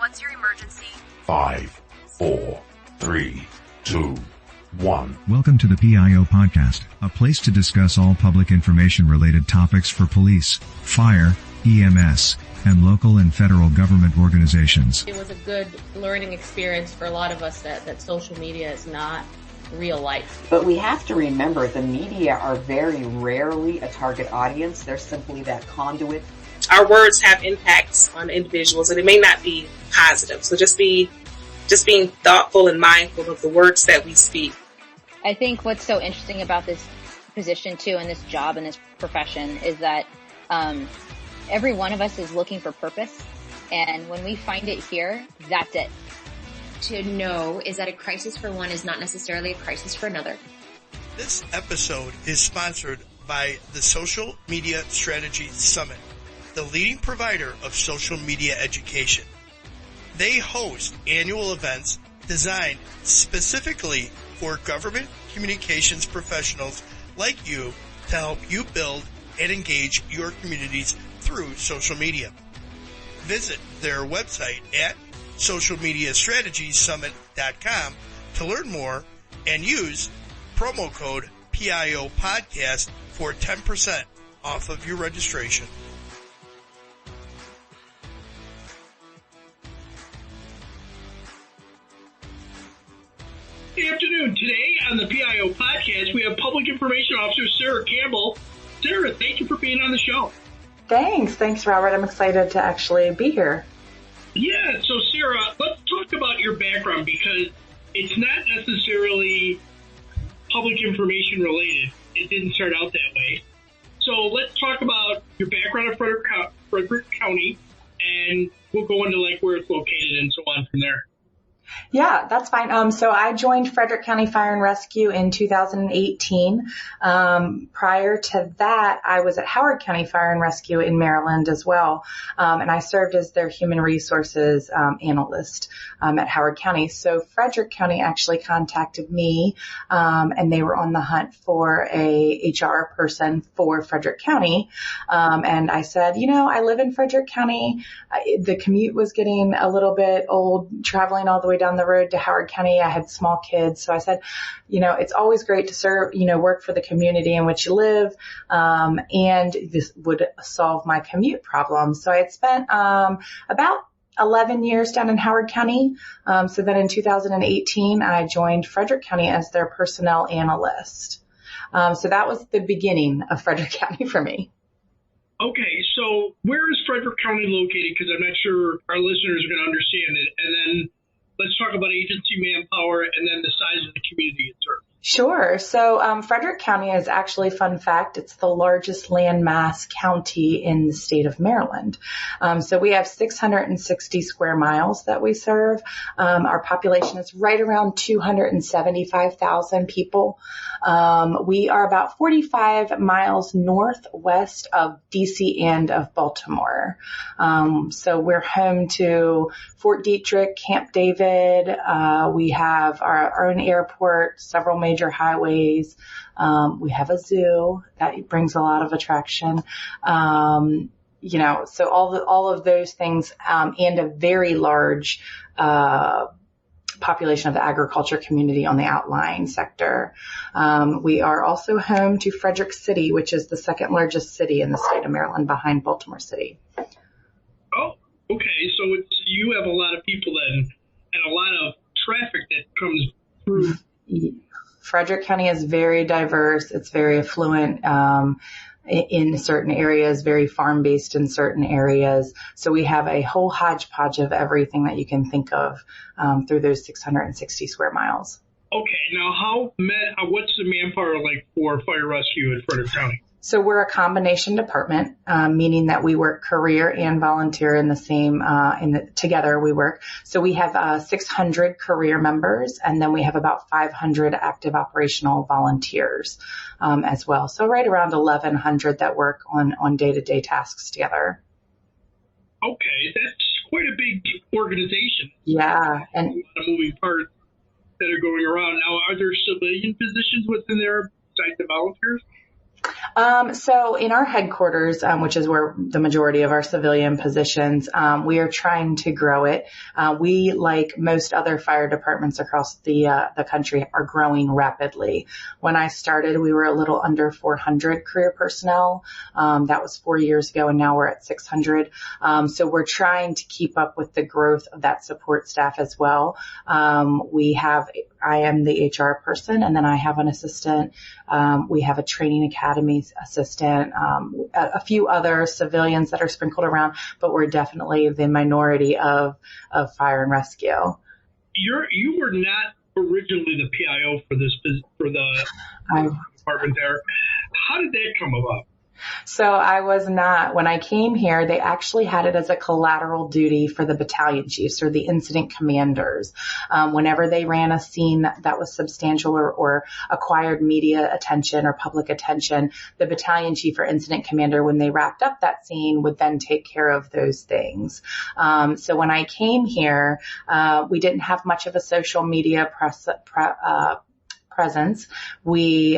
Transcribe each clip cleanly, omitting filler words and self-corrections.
What's your emergency? 5, 4, 3, 2, 1. Welcome to the PIO podcast, a place to discuss all public information-related topics for police, fire, EMS, and local and federal government organizations. It was a good learning experience for a lot of us that social media is not real life. But we have to remember the media are very rarely a target audience. They're simply that conduit. Our words have impacts on individuals, and it may not be positive. So just being thoughtful and mindful of the words that we speak. I think what's so interesting about this position too, and this job and this profession, is that every one of us is looking for purpose, and when we find it here, that's it. To know is that a crisis for one is not necessarily a crisis for another. This episode is sponsored by the Social Media Strategy Summit, the leading provider of social media education. They host annual events designed specifically for government communications professionals like you to help you build and engage your communities through social media. Visit their website at socialmediastrategiessummit.com to learn more and use promo code PIO podcast for 10% off of your registration. Good afternoon. Today on the PIO podcast, we have Public Information Officer Sarah Campbell. Sarah, thank you for being on the show. Thanks, Robert. I'm excited to actually be here. Yeah, so Sarah, let's talk about your background because it's not necessarily public information related. It didn't start out that way. So let's talk about your background at Frederick County, and we'll go into like where it's located and so on from there. Yeah, that's fine. So I joined Frederick County Fire and Rescue in 2018. Prior to that, I was at Howard County Fire and Rescue in Maryland as well. And I served as their human resources analyst at Howard County. So Frederick County actually contacted me, and they were on the hunt for a HR person for Frederick County. And I said, I live in Frederick County. The commute was getting a little bit old, traveling all the way down the road to Howard County. I had small kids. So I said, it's always great to serve, work for the community in which you live. And this would solve my commute problem. So I had spent, about 11 years down in Howard County. So then in 2018, I joined Frederick County as their personnel analyst. So that was the beginning of Frederick County for me. Okay, so where is Frederick County located? Because I'm not sure our listeners are going to understand it. And then let's talk about agency manpower and then the size of the community it serves. Sure. So Frederick County is actually, fun fact, it's the largest landmass county in the state of Maryland. So we have 660 square miles that we serve. Our population is right around 275,000 people. We are about 45 miles northwest of DC and of Baltimore. So we're home to Fort Detrick, Camp David. We have our own airport, several major highways. We have a zoo that brings a lot of attraction. So all of those things, and a very large, population of the agriculture community on the outlying sector. We are also home to Frederick City, which is the second largest city in the state of Maryland behind Baltimore City. Oh, okay. So you have a lot of people then and a lot of traffic that comes through. Frederick County is very diverse. It's very affluent in certain areas, very farm-based in certain areas. So we have a whole hodgepodge of everything that you can think of through those 660 square miles. Okay, now what's the manpower like for fire rescue in Frederick County? So we're a combination department, meaning that we work career and volunteer in the same, together we work. So we have 600 career members, and then we have about 500 active operational volunteers as well. So right around 1,100 that work on day-to-day tasks together. Okay, that's quite a big organization. Yeah. And a lot of moving parts that are going around. Now, are there civilian positions within there besides the volunteers? So in our headquarters, which is where the majority of our civilian positions, we are trying to grow it. We, like most other fire departments across the country, are growing rapidly. When I started, we were a little under 400 career personnel. That was 4 years ago, and now we're at 600. So we're trying to keep up with the growth of that support staff as well. I am the HR person, and then I have an assistant. We have a training academy assistant, a few other civilians that are sprinkled around, but we're definitely the minority of fire and rescue. You were not originally the PIO for the department there. How did that come about? So I was not. When I came here, they actually had it as a collateral duty for the battalion chiefs or the incident commanders. Whenever they ran a scene that was substantial or acquired media attention or public attention, the battalion chief or incident commander, when they wrapped up that scene, would then take care of those things. So when I came here, we didn't have much of a social media presence. We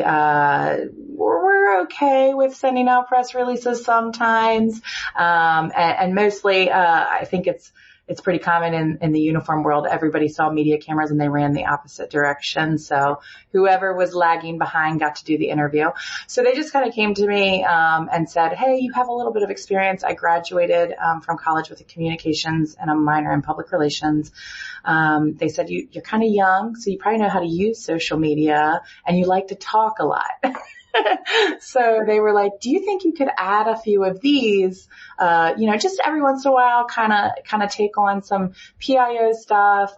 we're okay with sending out press releases sometimes, and mostly I think it's pretty common in the uniform world. Everybody saw media cameras and they ran the opposite direction. So whoever was lagging behind got to do the interview. So they just kind of came to me and said, "Hey, you have a little bit of experience. I graduated from college with a communications and a minor in public relations." They said, you're kind of young, so you probably know how to use social media and you like to talk a lot. So they were like, "Do you think you could add a few of these, just every once in a while, kind of take on some PIO stuff,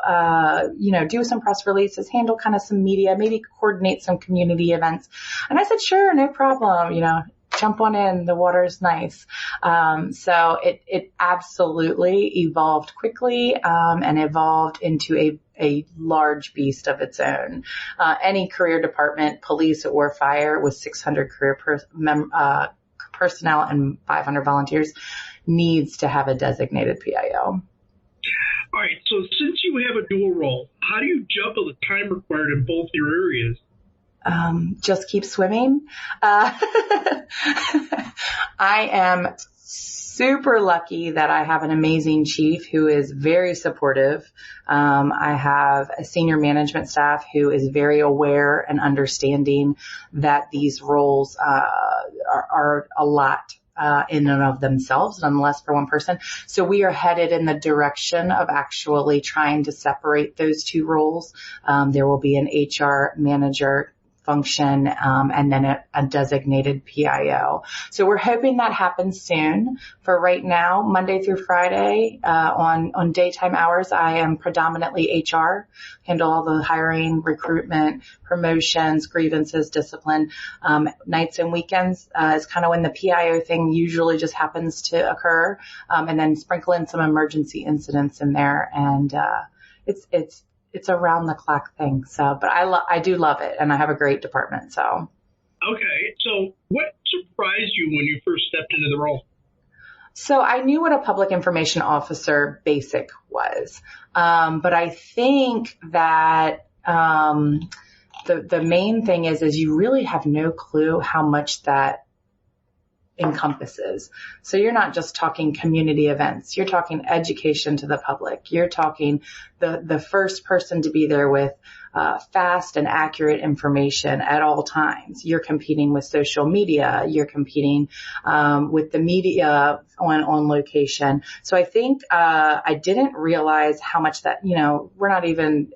do some press releases, handle kind of some media, maybe coordinate some community events?" And I said, "Sure, no problem. Jump on in. The water's nice." So it absolutely evolved quickly, and evolved into a large beast of its own. Any career department, police or fire, with 600 career personnel and 500 volunteers, needs to have a designated PIO. All right. So since you have a dual role, how do you juggle the time required in both your areas? Just keep swimming. I am super lucky that I have an amazing chief who is very supportive. I have a senior management staff who is very aware and understanding that these roles are a lot in and of themselves, nonetheless, for one person. So we are headed in the direction of actually trying to separate those two roles. There will be an HR manager function, and then a designated PIO. So we're hoping that happens soon. For right now, Monday through Friday, on daytime hours, I am predominantly HR, handle all the hiring, recruitment, promotions, grievances, discipline. Nights and weekends is kind of when the PIO thing usually just happens to occur, and then sprinkle in some emergency incidents in there, and it's a round the clock thing. So, but I do love it, and I have a great department. So. Okay. So what surprised you when you first stepped into the role? So I knew what a public information officer basic was. But I think that, the main thing is you really have no clue how much that encompasses. So you're not just talking community events. You're talking education to the public. You're talking the first person to be there with fast and accurate information at all times. You're competing with social media. You're competing with the media on location. So I think I didn't realize how much that, we're not even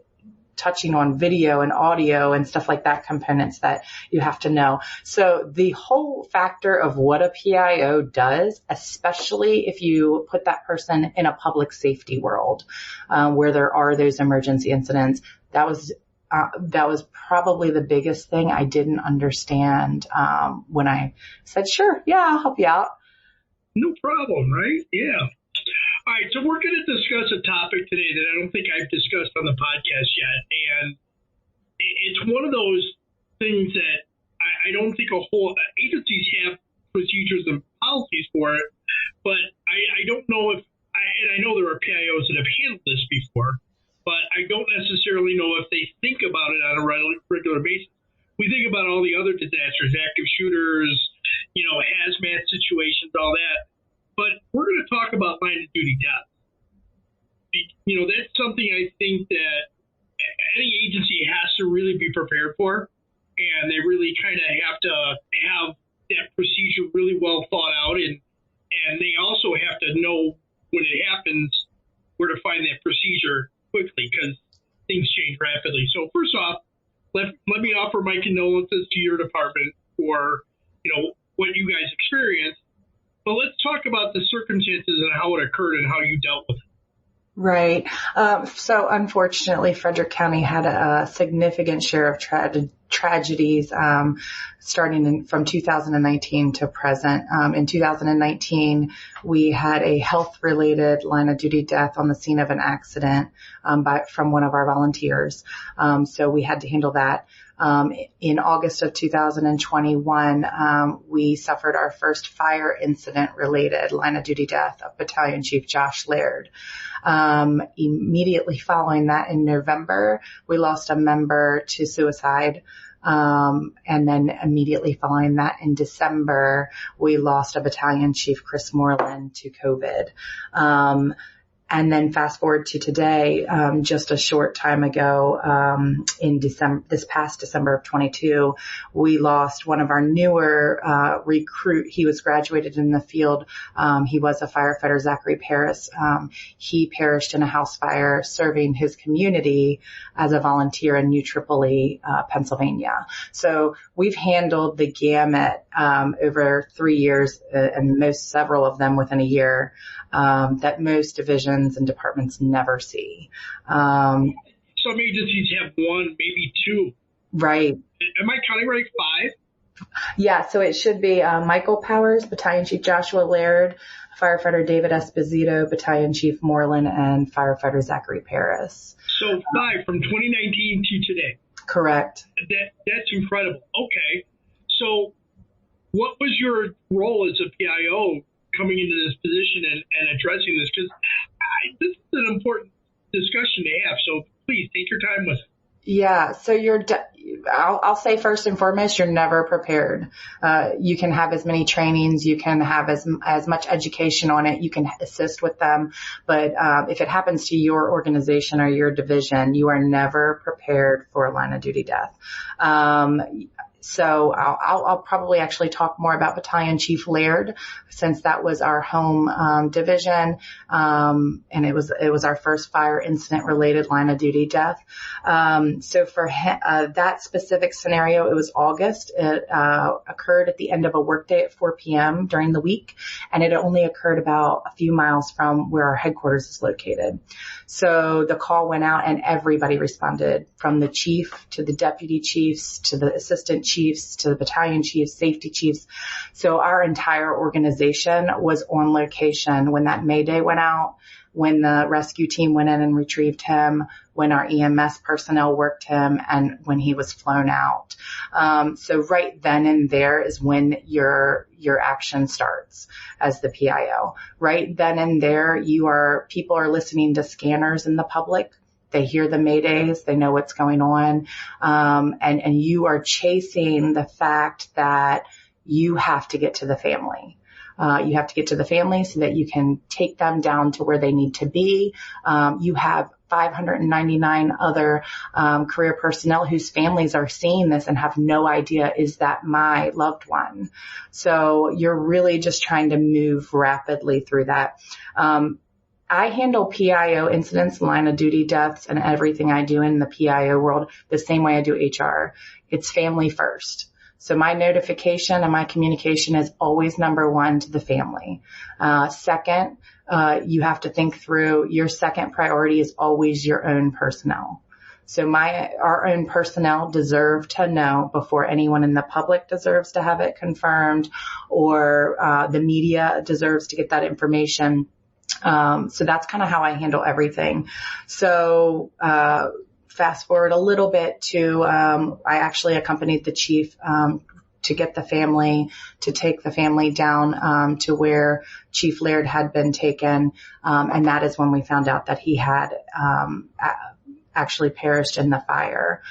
touching on video and audio and stuff like that, components that you have to know. So the whole factor of what a PIO does, especially if you put that person in a public safety world, where there are those emergency incidents, that was probably the biggest thing I didn't understand, when I said, "Sure, yeah, I'll help you out." No problem, right? Yeah. All right, so we're going to discuss a topic today that I don't think I've discussed on the podcast yet, and it's one of those things that I don't think agencies have procedures and policies for it, but I don't know and I know there are PIOs that have handled this before, but I don't necessarily know if they think about it on a regular basis. We think about all the other disasters, active shooters, hazmat situations, all that. But we're going to talk about line of duty death. That's something I think that any agency has to really be prepared for, and they really kind of have to have that procedure really well thought out, and they also have to know when it happens where to find that procedure quickly, because things change rapidly. So first off, let me offer my condolences to your department for what you guys experienced, but let's talk about the circumstances and how it occurred and how you dealt with it. Right. So unfortunately, Frederick County had a significant share of tragedies starting from 2019 to present. In 2019, we had a health-related line of duty death on the scene of an accident from one of our volunteers. So we had to handle that. In August of 2021, we suffered our first fire incident-related line of duty death of Battalion Chief Josh Laird. Immediately following that in November, we lost a member to suicide. And then immediately following that in December, we lost a battalion chief, Chris Moreland, to COVID. And then fast forward to today, just a short time ago, in December, this past December of 22, we lost one of our newer, recruit. He was graduated in the field. He was a firefighter, Zachary Paris. He perished in a house fire serving his community as a volunteer in New Tripoli, Pennsylvania. So we've handled the gamut, over 3 years, and several of them within a year, that most divisions and departments never see. Some agencies have one, maybe two. Right. Am I counting right? 5? Yeah, so it should be Michael Powers, Battalion Chief Joshua Laird, Firefighter David Esposito, Battalion Chief Moreland, and Firefighter Zachary Paris. So 5 from 2019 to today. Correct. That's incredible. Okay. So what was your role as a PIO coming into this position and addressing this? Because this is an important discussion to have. So please take your time with it. Yeah. So I'll say first and foremost, you're never prepared. You can have as many trainings, you can have as much education on it, you can assist with them. But, if it happens to your organization or your division, you are never prepared for a line of duty death. So I'll probably actually talk more about Battalion Chief Laird, since that was our home division, and it was our first fire incident related line of duty death. So for that specific scenario, it was August. It occurred at the end of a workday at 4 p.m. during the week, and it only occurred about a few miles from where our headquarters is located. So the call went out and everybody responded, from the chief to the deputy chiefs to the assistant chiefs to the battalion chiefs, safety chiefs. So our entire organization was on location when that Mayday went out, when the rescue team went in and retrieved him, when our EMS personnel worked him, and when he was flown out. So right then and there is when your action starts as the PIO. Right then and there, people are listening to scanners in the public. They hear the maydays, they know what's going on, and you are chasing the fact that you have to get to the family. You have to get to the family so that you can take them down to where they need to be. You have 599 other career personnel whose families are seeing this and have no idea, is that my loved one? So you're really just trying to move rapidly through that. I handle PIO incidents, line of duty deaths, and everything I do in the PIO world the same way I do HR. It's family first. So my notification and my communication is always number one to the family. Second, you have to think through, your second priority is always your own personnel. So our own personnel deserve to know before anyone in the public deserves to have it confirmed, or the media deserves to get that information. So that's kind of how I handle everything. So, fast forward a little bit to, I actually accompanied the chief, to get the family, to take the family down, to where Chief Laird had been taken. And that is when we found out that he had, actually perished in the fire.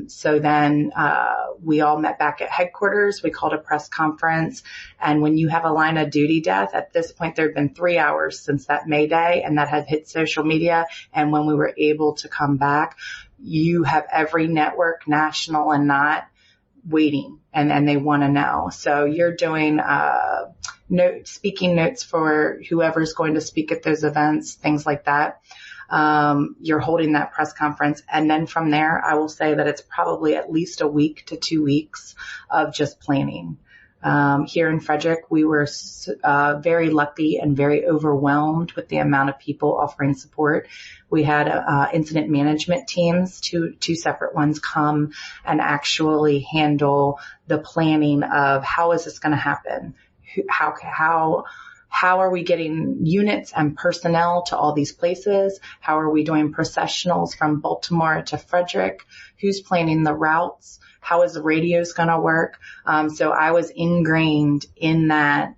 So then we all met back at headquarters. We called a press conference. And when you have a line of duty death, at this point, there had been 3 hours since that May Day, and that had hit social media. And when we were able to come back, you have every network, national and not, waiting, and they want to know. So you're doing speaking notes for whoever's going to speak at those events, things like that. You're holding that press conference. And then from there, I will say that it's probably at least a week to 2 weeks of just planning. Here in Frederick, we were very lucky and very overwhelmed with the amount of people offering support. We had incident management teams, two separate ones, come and actually handle the planning of how is this going to happen? How are we getting units and personnel to all these places? How are we doing processionals from Baltimore to Frederick? Who's planning the routes? How is the radios going to work? So I was ingrained in that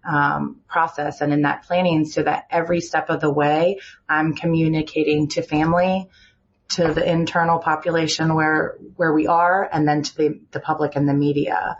process and in that planning, so that every step of the way I'm communicating to family, to the internal population where we are, and then to the public and the media.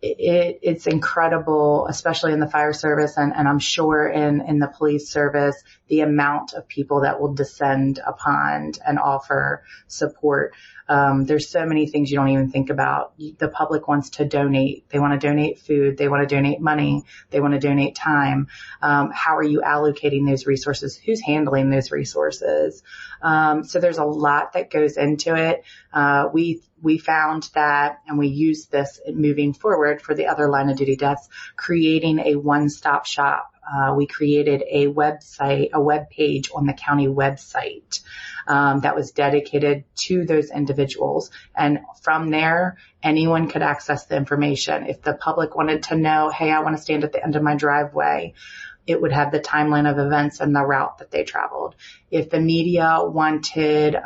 It's incredible, especially in the fire service, and I'm sure in the police service, the amount of people that will descend upon and offer support. There's so many things you don't even think about. The public wants to donate. They want to donate food. They want to donate money. They want to donate time. How are you allocating those resources? Who's handling those resources? So there's a lot that goes into it. We found that, and we use this moving forward for the other line of duty deaths, creating a one-stop shop. We created a website, a web page on the county website that was dedicated to those individuals. And from there, anyone could access the information. If the public wanted to know, hey, I want to stand at the end of my driveway, it would have the timeline of events and the route that they traveled. If the media wanted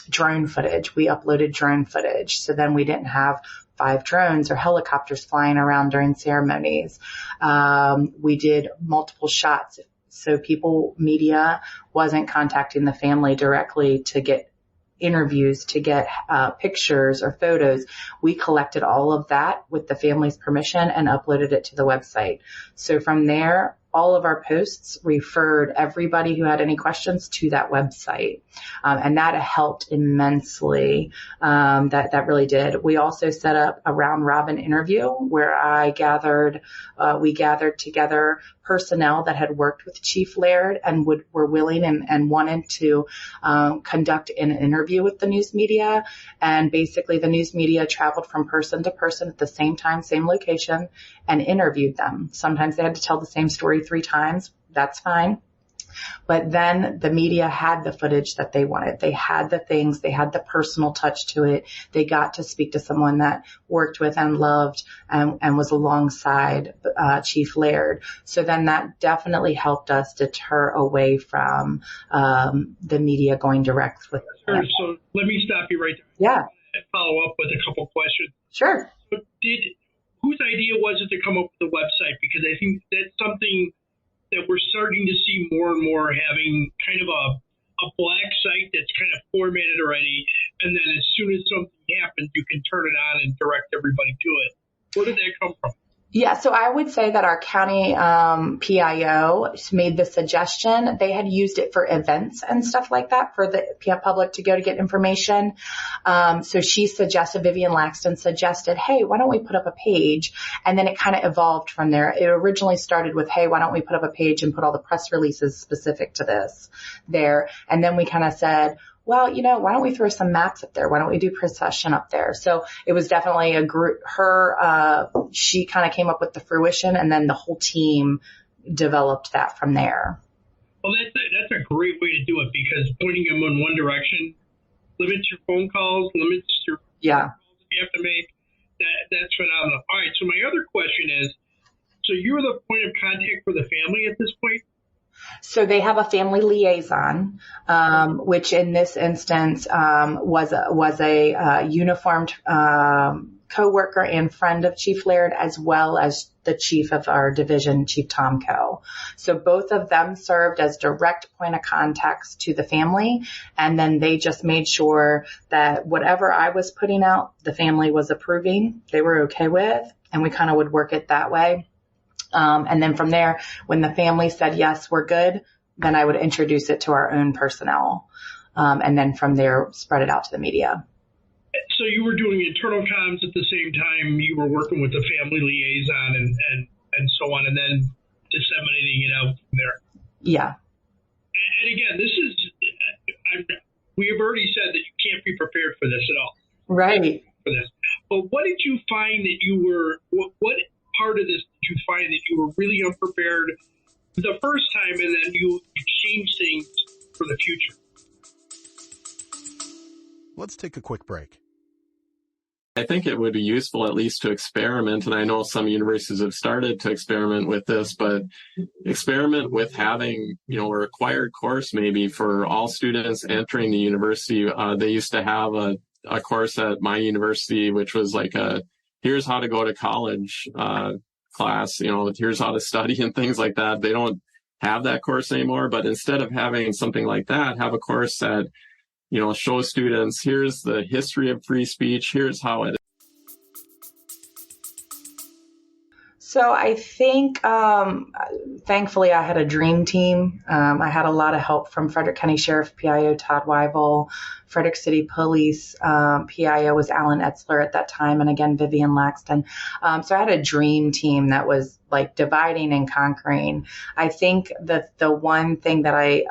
drone footage, we uploaded drone footage. So then we didn't have 5 drones or helicopters flying around during ceremonies. We did multiple shots. So media wasn't contacting the family directly to get interviews, to get pictures or photos. We collected all of that with the family's permission and uploaded it to the website. So from there, all of our posts referred everybody who had any questions to that website. And that helped immensely. That really did. We also set up a round robin interview where we gathered together personnel that had worked with Chief Laird and were willing and wanted to conduct an interview with the news media. And basically the news media traveled from person to person at the same time, same location, and interviewed them. Sometimes they had to tell the same story 3 times. That's fine. But then the media had the footage that they wanted. They had the things, they had the personal touch to it. They got to speak to someone that worked with and loved and was alongside Chief Laird. So then that definitely helped us deter away from the media going direct with Sure. So let me stop you right there. Yeah. And follow up with a couple questions. Sure. So whose idea was it to come up with the website? Because I think that's something that we're starting to see more and more, having kind of a black site that's kind of formatted already, and then as soon as something happens, you can turn it on and direct everybody to it. Where did that come from? Yeah, so I would say that our county PIO made the suggestion. They had used it for events and stuff like that for the public to go to get information. So Vivian Laxton suggested, hey, why don't we put up a page? And then it kind of evolved from there. It originally started with, hey, why don't we put up a page and put all the press releases specific to this there? And then we kind of said, well, why don't we throw some maps up there? Why don't we do procession up there? So it was definitely a group, she kind of came up with the fruition, and then the whole team developed that from there. Well, that's a great way to do it, because pointing them in one direction limits your phone calls, limits your calls you have to make. That's phenomenal. All right. So my other question is, so you're the point of contact for the family at this point? So they have a family liaison, which in this instance was a uniformed co-worker and friend of Chief Laird, as well as the chief of our division, Chief Tom Coe. So both of them served as direct point of contacts to the family. And then they just made sure that whatever I was putting out, the family was approving, they were okay with, and we kind of would work it that way. And then from there, when the family said, yes, we're good, then I would introduce it to our own personnel. And then from there, spread it out to the media. So you were doing internal comms at the same time you were working with the family liaison and so on, and then disseminating it out from there. Yeah. And again, this is, we have already said that you can't be prepared for this at all. Right. For this. But what did you find that you were, what part of this did you find that you were really unprepared the first time, and then you changed things for the future? Let's take a quick break. I think it would be useful at least to experiment, and I know some universities have started to experiment with this, but experiment with having, a required course maybe for all students entering the university. They used to have a course at my university, which was like here's how to go to college class, here's how to study and things like that. They don't have that course anymore, but instead of having something like that, have a course that show students, here's the history of free speech, here's how it. So I think, thankfully, I had a dream team. I had a lot of help from Frederick County Sheriff PIO Todd Wyville, Frederick City Police PIO was Alan Etzler at that time, and again, Vivian Laxton. So I had a dream team that was like dividing and conquering. I think that the one thing that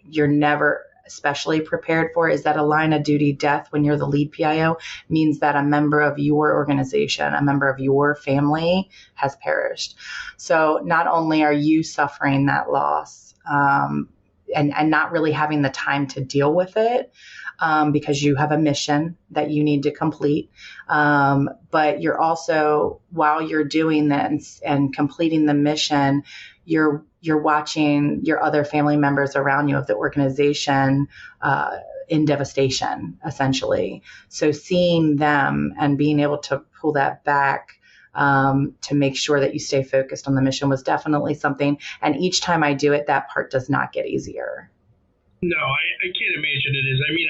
you're never especially prepared for is that a line of duty death when you're the lead PIO means that a member of your organization, a member of your family has perished. So not only are you suffering that loss and not really having the time to deal with it because you have a mission that you need to complete, but you're also, while you're doing this and completing the mission, you're watching your other family members around you of the organization in devastation, essentially. So seeing them and being able to pull that back to make sure that you stay focused on the mission was definitely something. And each time I do it, that part does not get easier. No, I can't imagine it is. I mean,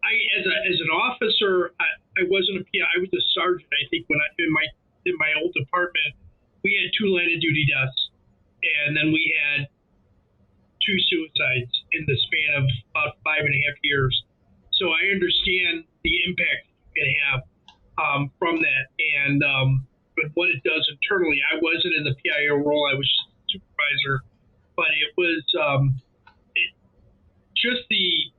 I as an officer, I wasn't a PI. I was a sergeant. I think when in my old department, we had 2 line of duty deaths. And then we had 2 suicides in the span of about 5.5 years. So I understand the impact you can have from that, and but what it does internally. I wasn't in the PIO role; I was just a supervisor, but it was just the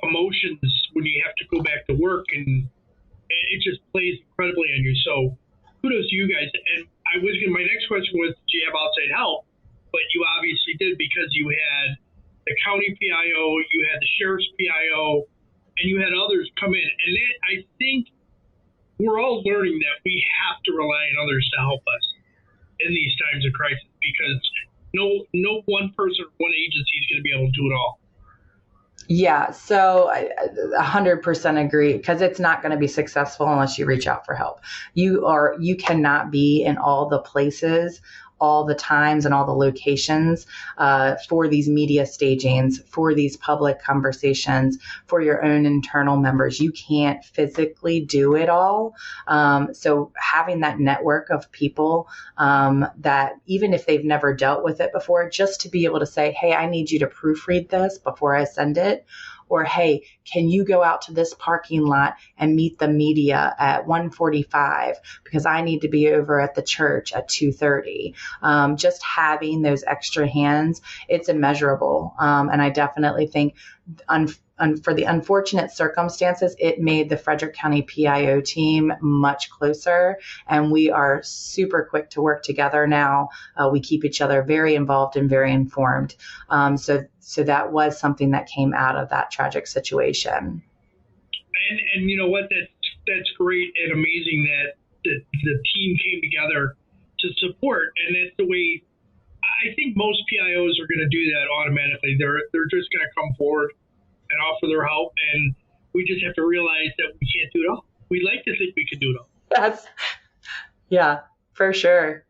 emotions when you have to go back to work, and it just plays incredibly on you. So kudos to you guys. And my next question was, do you have outside help? But you obviously did, because you had the county PIO, you had the sheriff's PIO, and you had others come in. And that, I think we're all learning that we have to rely on others to help us in these times of crisis, because no one person or one agency is going to be able to do it all. Yeah, so I 100% agree, because it's not going to be successful unless you reach out for help. You cannot be in all the places, all the times, and all the locations for these media stagings, for these public conversations, for your own internal members. You can't physically do it all. So having that network of people that, even if they've never dealt with it before, just to be able to say, hey, I need you to proofread this before I send it. Or, hey, can you go out to this parking lot and meet the media at 1:45 because I need to be over at the church at 2:30. Just having those extra hands, it's immeasurable. And I definitely think for the unfortunate circumstances, it made the Frederick County PIO team much closer, and we are super quick to work together now. We keep each other very involved and very informed. So that was something that came out of that tragic situation. And you know what? That's great and amazing that the team came together to support, and that's the way I think most PIOs are going to do that automatically. They're just going to come forward and offer their help, and we just have to realize that we can't do it all. We like to think we can do it all. Yeah, for sure.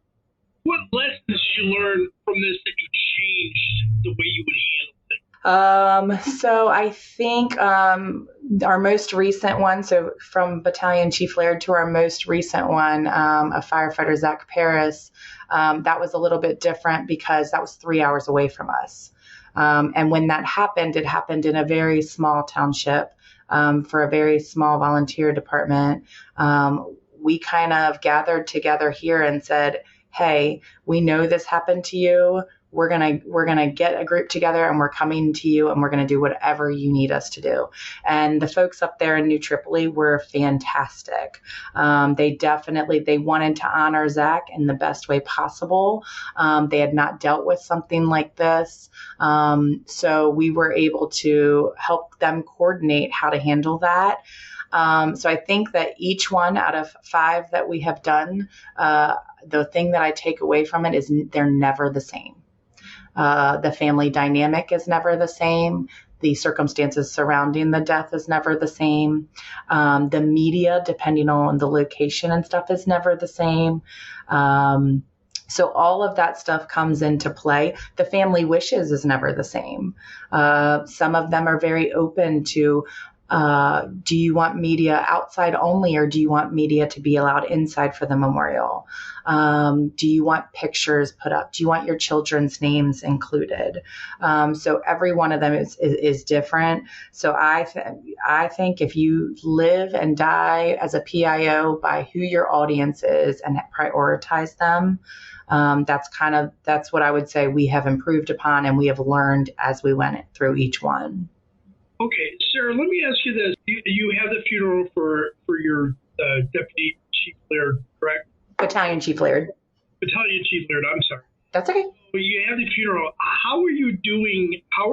What lessons did you learn from this that you changed the way you would handle things? So I think our most recent one, so from Battalion Chief Laird to our most recent one, a firefighter, Zach Paris, that was a little bit different because that was 3 hours away from us. And when that happened, it happened in a very small township for a very small volunteer department. We kind of gathered together here and said, hey, we know this happened to you. We're gonna get a group together and we're coming to you and we're gonna do whatever you need us to do. And the folks up there in New Tripoli were fantastic. They wanted to honor Zach in the best way possible. They had not dealt with something like this. So we were able to help them coordinate how to handle that. So I think that each one out of 5 that we have done, the thing that I take away from it is they're never the same. The family dynamic is never the same. The circumstances surrounding the death is never the same. The media, depending on the location and stuff, is never the same. So all of that stuff comes into play. The family wishes is never the same. Some of them are very open to, do you want media outside only, or do you want media to be allowed inside for the memorial? Do you want pictures put up? Do you want your children's names included? So every one of them is different. So I think if you live and die as a PIO by who your audience is and prioritize them, that's what I would say we have improved upon and we have learned as we went through each one. Okay, Sarah, let me ask you this. You have the funeral for your Deputy Chief Laird, correct? Battalion Chief Laird. Battalion Chief Laird, I'm sorry. That's okay. So you have the funeral. How are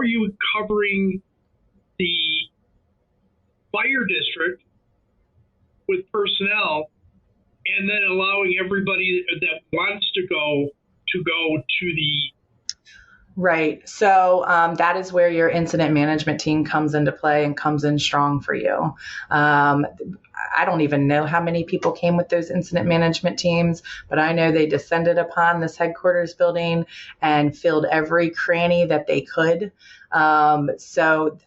you covering the fire district with personnel and then allowing everybody that wants to go to the... Right. So that is where your incident management team comes into play and comes in strong for you. I don't even know how many people came with those incident management teams, but I know they descended upon this headquarters building and filled every cranny that they could. So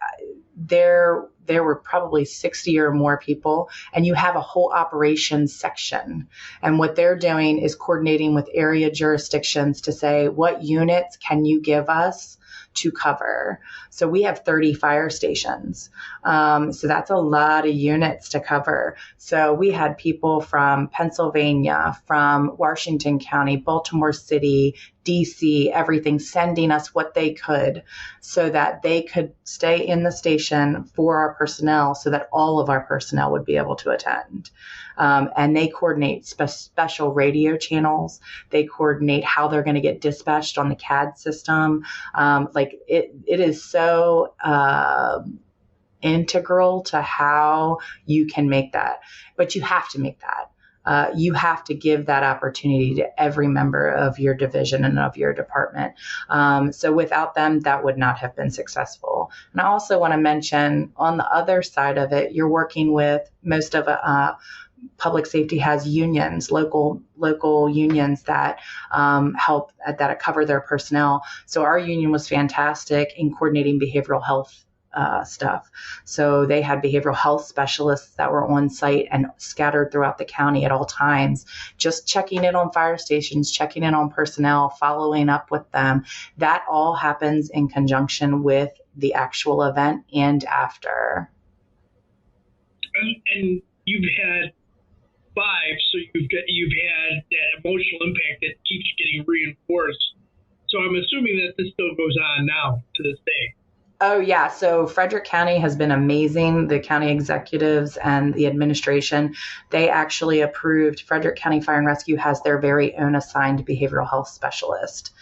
there were probably 60 or more people, and you have a whole operations section. And what they're doing is coordinating with area jurisdictions to say, what units can you give us to cover? So we have 30 fire stations. So that's a lot of units to cover. So we had people from Pennsylvania, from Washington County, Baltimore City, DC, everything, sending us what they could so that they could stay in the station for our personnel so that all of our personnel would be able to attend. And they coordinate special radio channels. They coordinate how they're going to get dispatched on the CAD system. It is so integral to how you can make that. But you have to make that. You have to give that opportunity to every member of your division and of your department. So without them, that would not have been successful. And I also want to mention on the other side of it, you're working with most of public safety has unions, local unions that help that cover their personnel. So our union was fantastic in coordinating behavioral health stuff. So they had behavioral health specialists that were on site and scattered throughout the county at all times, just checking in on fire stations, checking in on personnel, following up with them. That all happens in conjunction with the actual event and after. And you've had 5, so you've had that emotional impact that keeps getting reinforced. So I'm assuming that this still goes on now to this day. Oh, yeah. So Frederick County has been amazing. The county executives and the administration, they actually approved. Frederick County Fire and Rescue has their very own assigned behavioral health specialist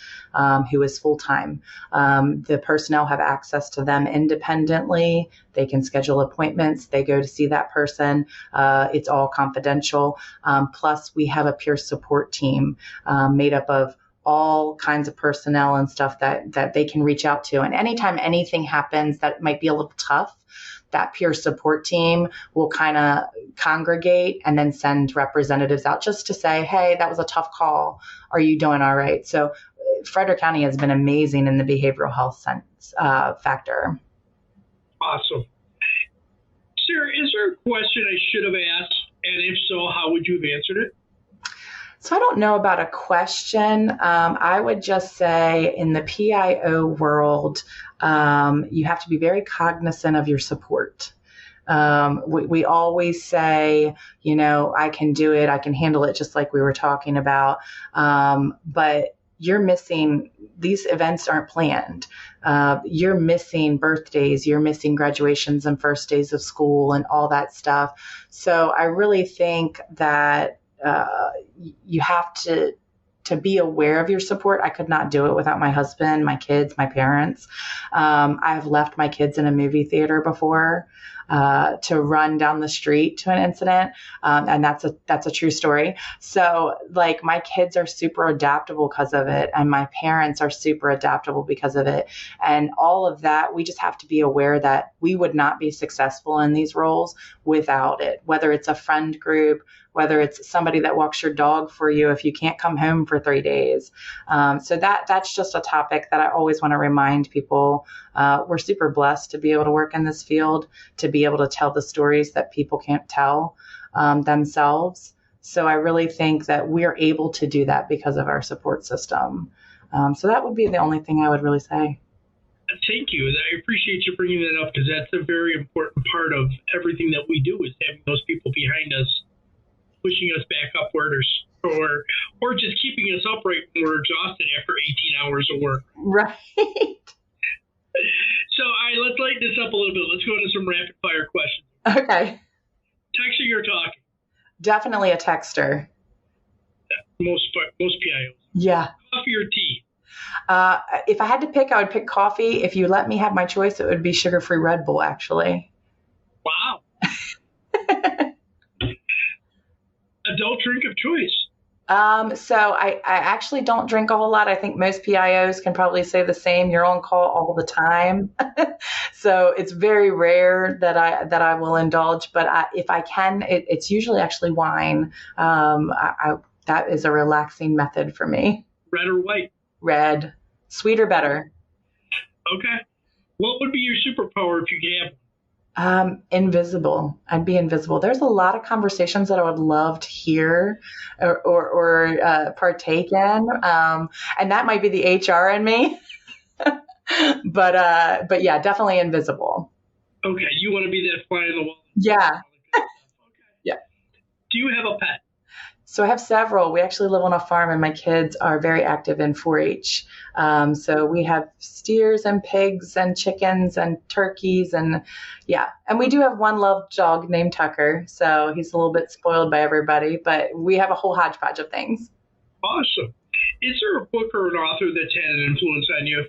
who is full-time. The personnel have access to them independently. They can schedule appointments. They go to see that person. It's all confidential. Plus, we have a peer support team made up of all kinds of personnel and stuff that they can reach out to. And anytime anything happens that might be a little tough, that peer support team will kind of congregate and then send representatives out just to say, hey, that was a tough call. Are you doing all right? So Frederick County has been amazing in the behavioral health sense, factor. Awesome. Sarah, is there a question I should have asked? And if so, how would you have answered it? So I don't know about a question. I would just say in the PIO world, you have to be very cognizant of your support. We always say, I can do it. I can handle it, just like we were talking about. But you're missing, these events aren't planned. You're missing birthdays, you're missing graduations and first days of school and all that stuff. So I really think that you have to be aware of your support. I could not do it without my husband, my kids, my parents. I have left my kids in a movie theater before to run down the street to an incident. And that's a true story. So like my kids are super adaptable because of it. And my parents are super adaptable because of it. And all of that, we just have to be aware that we would not be successful in these roles without it, whether it's a friend group, whether it's somebody that walks your dog for you if you can't come home for 3 days. So that's just a topic that I always want to remind people. We're super blessed to be able to work in this field, to be able to tell the stories that people can't tell themselves. So I really think that we're able to do that because of our support system. So that would be the only thing I would really say. Thank you. I appreciate you bringing that up because that's a very important part of everything that we do is having those people behind us, pushing us back upward or just keeping us upright when we're exhausted after 18 hours of work. Right. So let's lighten this up a little bit. Let's go into some rapid fire questions. Okay. Texting or talking? Definitely a texter. Most PIOs. Yeah. Coffee or tea? If I had to pick, I would pick coffee. If you let me have my choice, it would be sugar-free Red Bull, actually. Wow. Adult drink of choice? So I actually don't drink a whole lot. I think most PIOs can probably say the same. You're on call all the time. So it's very rare that I will indulge, but if I can, it's usually actually wine. That is a relaxing method for me. Red or white? Red. Sweeter, better. Okay. What would be your superpower if you could have one? Invisible. I'd be invisible. There's a lot of conversations that I would love to hear or partake in. And that might be the HR in me. But yeah, definitely invisible. Okay. You want to be that fly in the wall? Yeah. Okay. Yeah. Do you have a pet? So I have several. We actually live on a farm and my kids are very active in 4-H. So we have steers and pigs and chickens and turkeys and yeah. And we do have one loved dog named Tucker. So he's a little bit spoiled by everybody, but we have a whole hodgepodge of things. Awesome. Is there a book or an author that's had an influence on you?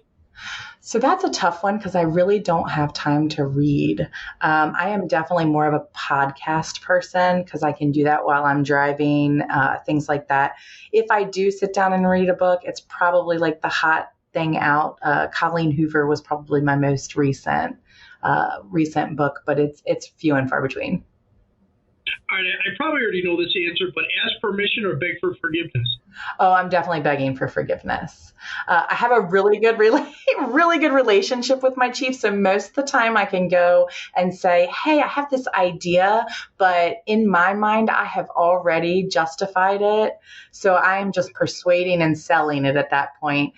So that's a tough one because I really don't have time to read. I am definitely more of a podcast person because I can do that while I'm driving, things like that. If I do sit down and read a book, it's probably like the hot thing out. Colleen Hoover was probably my most recent book, but it's few and far between. All right, I probably already know this answer, but ask permission or beg for forgiveness? Oh, I'm definitely begging for forgiveness. I have a really good relationship with my chief. So most of the time I can go and say, hey, I have this idea, but in my mind, I have already justified it. So I am just persuading and selling it at that point.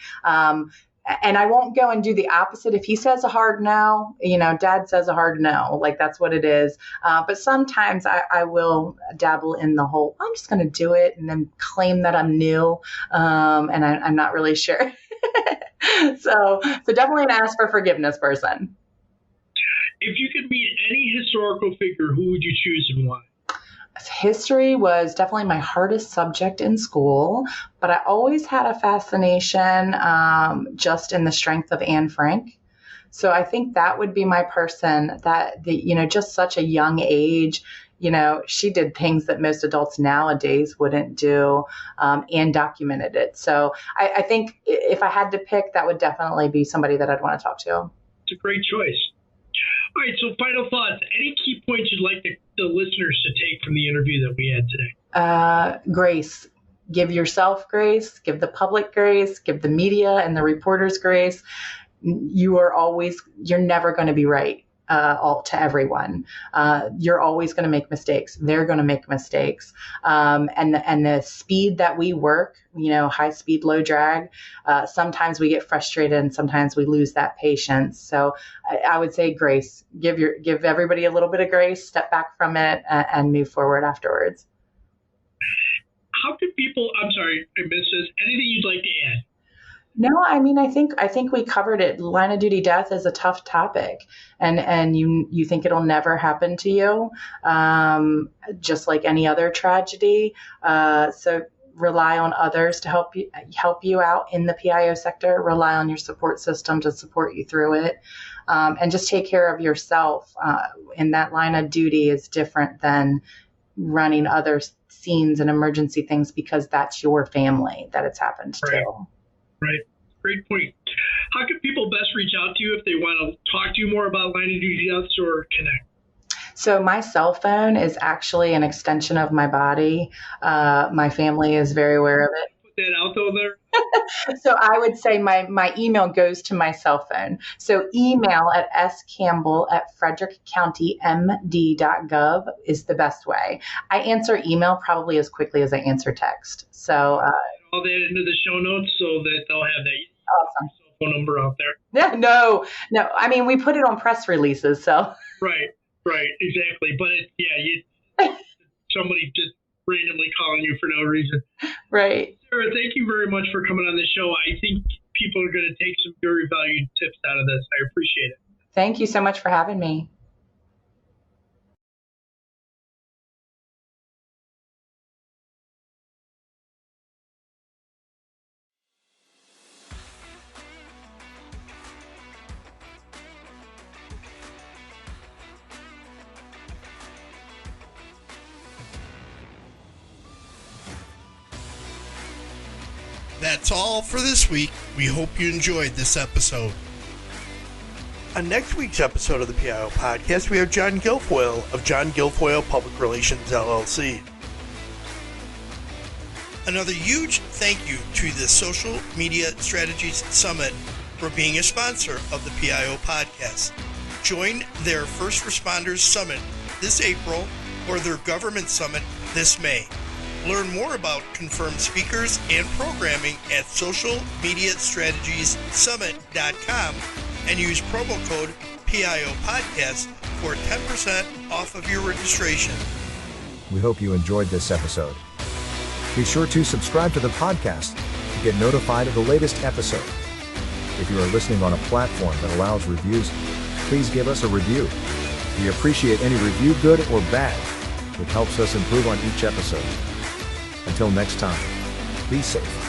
And I won't go and do the opposite. If he says a hard no, dad says a hard no, like that's what it is. But sometimes I will dabble in the whole, I'm just going to do it and then claim that I'm new. And I'm not really sure. So definitely an ask for forgiveness person. If you could meet any historical figure, who would you choose and why? History was definitely my hardest subject in school, but I always had a fascination just in the strength of Anne Frank. So I think that would be my person that, just such a young age, she did things that most adults nowadays wouldn't do and documented it. So I think if I had to pick, that would definitely be somebody that I'd want to talk to. It's a great choice. All right, so final thoughts. Any key points you'd like the listeners to take from the interview that we had today? Grace. Give yourself grace, give the public grace, give the media and the reporters grace. You're never going to be right all to everyone. You're always going to make mistakes. They're going to make mistakes. And the speed that we work, high speed, low drag, sometimes we get frustrated and sometimes we lose that patience. So I would say grace, give everybody a little bit of grace, step back from it and move forward afterwards. How could people, I'm sorry, I missed this, anything you'd like to add? No, I mean, I think we covered it. Line of duty death is a tough topic, and you think it'll never happen to you, just like any other tragedy. So rely on others to help you out in the PIO sector. Rely on your support system to support you through it, and just take care of yourself. In that line of duty is different than running other scenes and emergency things because that's your family that it's happened to. Right. Great point. How can people best reach out to you if they want to talk to you more about line of duty deaths or connect? So my cell phone is actually an extension of my body. My family is very aware of it. Put that out though there. So I would say my email goes to my cell phone. So email at scampbell@frederickcountymd.gov is the best way. I answer email probably as quickly as I answer text. So all that into the show notes so that they'll have that awesome cell phone number out there. Yeah, no. I mean, we put it on press releases, so. Right, exactly. But somebody just randomly calling you for no reason. Right. Sarah, thank you very much for coming on the show. I think people are going to take some very valued tips out of this. I appreciate it. Thank you so much for having me. That's all for this week. We hope you enjoyed this episode. On next week's episode of the PIO podcast, we have John Guilfoyle of John Guilfoyle Public Relations, LLC. Another huge thank you to the Social Media Strategies Summit for being a sponsor of the PIO podcast. Join their First Responders Summit this April or their Government Summit this May. Learn more about confirmed speakers and programming at socialmediastrategiessummit.com and use promo code PIO Podcast for 10% off of your registration. We hope you enjoyed this episode. Be sure to subscribe to the podcast to get notified of the latest episode. If you are listening on a platform that allows reviews, please give us a review. We appreciate any review, good or bad. It helps us improve on each episode. Until next time, be safe.